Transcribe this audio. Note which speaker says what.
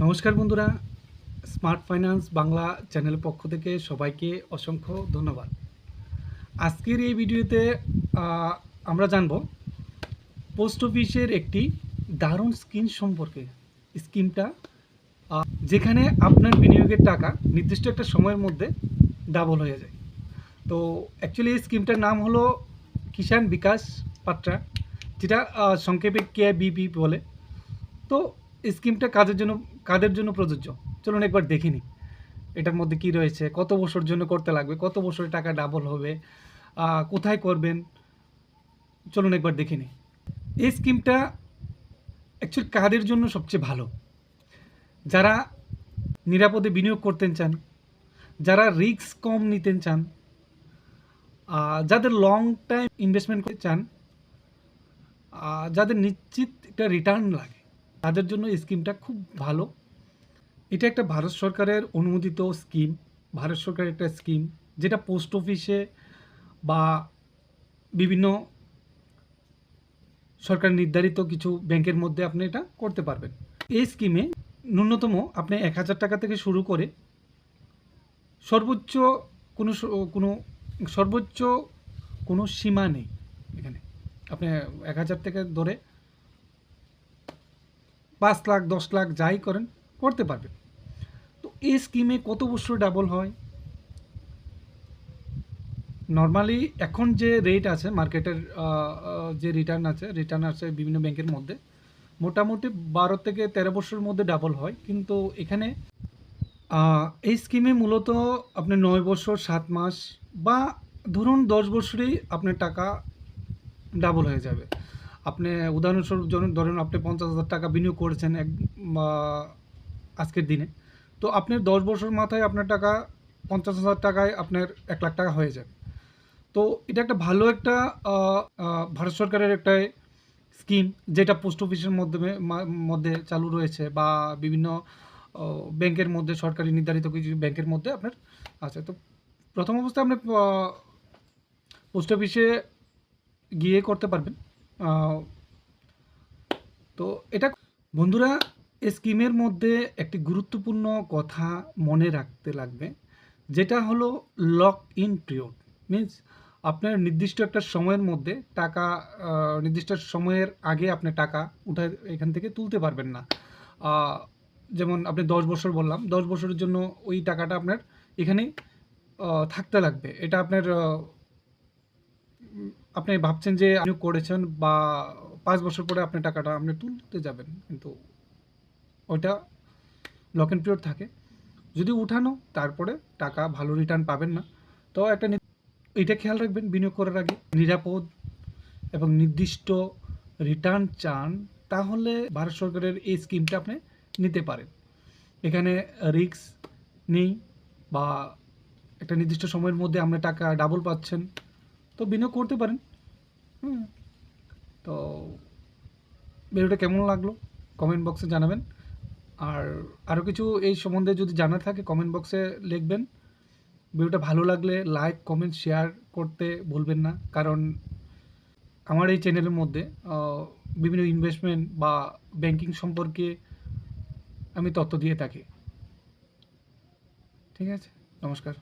Speaker 1: নমস্কার বন্ধুরা, smart finance Bangla চ্যানেলের পক্ষ থেকে সবাইকে অসংখ্য ধন্যবাদ। আজকের এই ভিডিওতে আমরা জানব পোস্ট অফিসের একটি দারুণ স্কিম সম্পর্কে। স্কিমটা যেখানে আপনার বিনিয়োগের টাকা নির্দিষ্ট একটা সময়ের মধ্যে ডাবল হয়ে যায়। তো অ্যাকচুয়ালি এই স্কিমটার নাম হলো কিষাণ বিকাশ পাত্রা, যেটা সংক্ষেপে KBP বলে। তো স্কিমটা কাদের জন্য প্রযোজ্য, চলুন একবার দেখে নিই এটার মধ্যে কি রয়েছে, কত বছর জন্য করতে লাগবে, কত বছরে টাকা ডাবল হবে, কোথায় করবেন, চলুন একবার দেখে নিই। এই স্কিমটা অ্যাকচুয়ালি কাদের জন্য সবচেয়ে ভালো? যারা নিরাপদে বিনিয়োগ করতে চান, যারা রিস্ক কম নিতে চান, যাদের লং টাইম ইনভেস্টমেন্ট করতে চান, যাদের নিশ্চিত একটা রিটার্ন লাগে, তাদের জন্য এই স্কিমটা খুব ভালো। এটা একটা ভারত সরকারের অনুমোদিত স্কিম, ভারত সরকারের একটা স্কিম, যেটা পোস্ট অফিসে বা বিভিন্ন সরকার নির্ধারিত কিছু ব্যাংকের মধ্যে আপনি এটা করতে পারবেন। এই স্কিমে ন্যূনতম আপনি 1,000 টাকা থেকে শুরু করে সর্বোচ্চ সর্বোচ্চ কোনো সীমা নেই। এখানে আপনি 1,000 থেকে ধরে 5 লাখ 10 লাখ যাই করেন করতে পারবেন। তো এই স্কিমে কত বছর ডাবল হয়? নর্মালি এখন যে রেট আছে মার্কেটের, যে রিটার্ন আছে বিভিন্ন ব্যাংকের মধ্যে, মোটামুটি 12 থেকে 13 বছরের মধ্যে ডাবল হয়। কিন্তু এখানে এই স্কিমে মূলত আপনি 9 বছর 7 মাস বা ধরুন 10 বছরেই আপনার টাকা ডাবল হয়ে যাবে। আপনি উদাহরণস্বরূপ ধরুন আপনি 50,000 টাকা বিনিয়োগ করেছেন আজকের দিনে, তো আপনার 10 বছর মাথায় আপনার টাকা 50,000 টাকায় আপনার 1 লাখ টাকা হয়ে যাবে। তো এটা একটা ভালো একটা ভারত সরকারের একটা স্কিম, যেটা পোস্ট অফিসের মধ্যে চালু রয়েছে বা বিভিন্ন ব্যাংকের মধ্যে, সরকারি নির্ধারিত কিছু ব্যাংকের মধ্যে আপনার আছে। তো প্রথম অবস্থায় আপনি পোস্ট অফিসে গিয়ে করতে পারবেন। তো এটা বন্ধুরা, এই স্কিমের মধ্যে একটি গুরুত্বপূর্ণ কথা মনে রাখতে লাগবে, যেটা হলো লক ইন পিরিয়ড। মিনস আপনার নির্দিষ্ট একটা সময়ের মধ্যে টাকা, নির্দিষ্ট সময়ের আগে আপনি টাকা উঠায় এখান থেকে তুলতে পারবেন না। যেমন আপনি 10 বছর বললাম, 10 বছরের জন্য ওই টাকাটা আপনার এখানেই থাকতে লাগবে। এটা আপনি ভাবছেন যে আপনি করেছেন বা 5 বছর পরে আপনি টাকাটা আপনি তুলতে যাবেন, কিন্তু ওইটা লক ইন পিরিয়ড থাকে। যদি উঠানো তারপরে টাকা ভালো রিটার্ন পাবেন না। তো এটা খেয়াল রাখবেন, বিনিয়োগ করার আগে নিরাপদ এবং নির্দিষ্ট রিটার্ন চান, তাহলে ভারত সরকারের এই স্কিমটা আপনি নিতে পারেন। এখানে রিস্ক নেই বা একটা নির্দিষ্ট সময়ের মধ্যে আপনি টাকা ডাবল পাচ্ছেন, তো বিনিয়োগ করতে পারেন। তো ভিডিওটা কেমন লাগলো কমেন্ট বক্সে জানাবেন। আর আরও কিছু এই সম্বন্ধে যদি জানার থাকে কমেন্ট বক্সে লিখবেন। ভিডিওটা ভালো লাগলে লাইক, কমেন্ট, শেয়ার করতে ভুলবেন না, কারণ আমার এই চ্যানেলের মধ্যে বিভিন্ন ইনভেস্টমেন্ট বা ব্যাংকিং সম্পর্কে আমি তথ্য দিয়ে থাকি। ঠিক আছে, নমস্কার।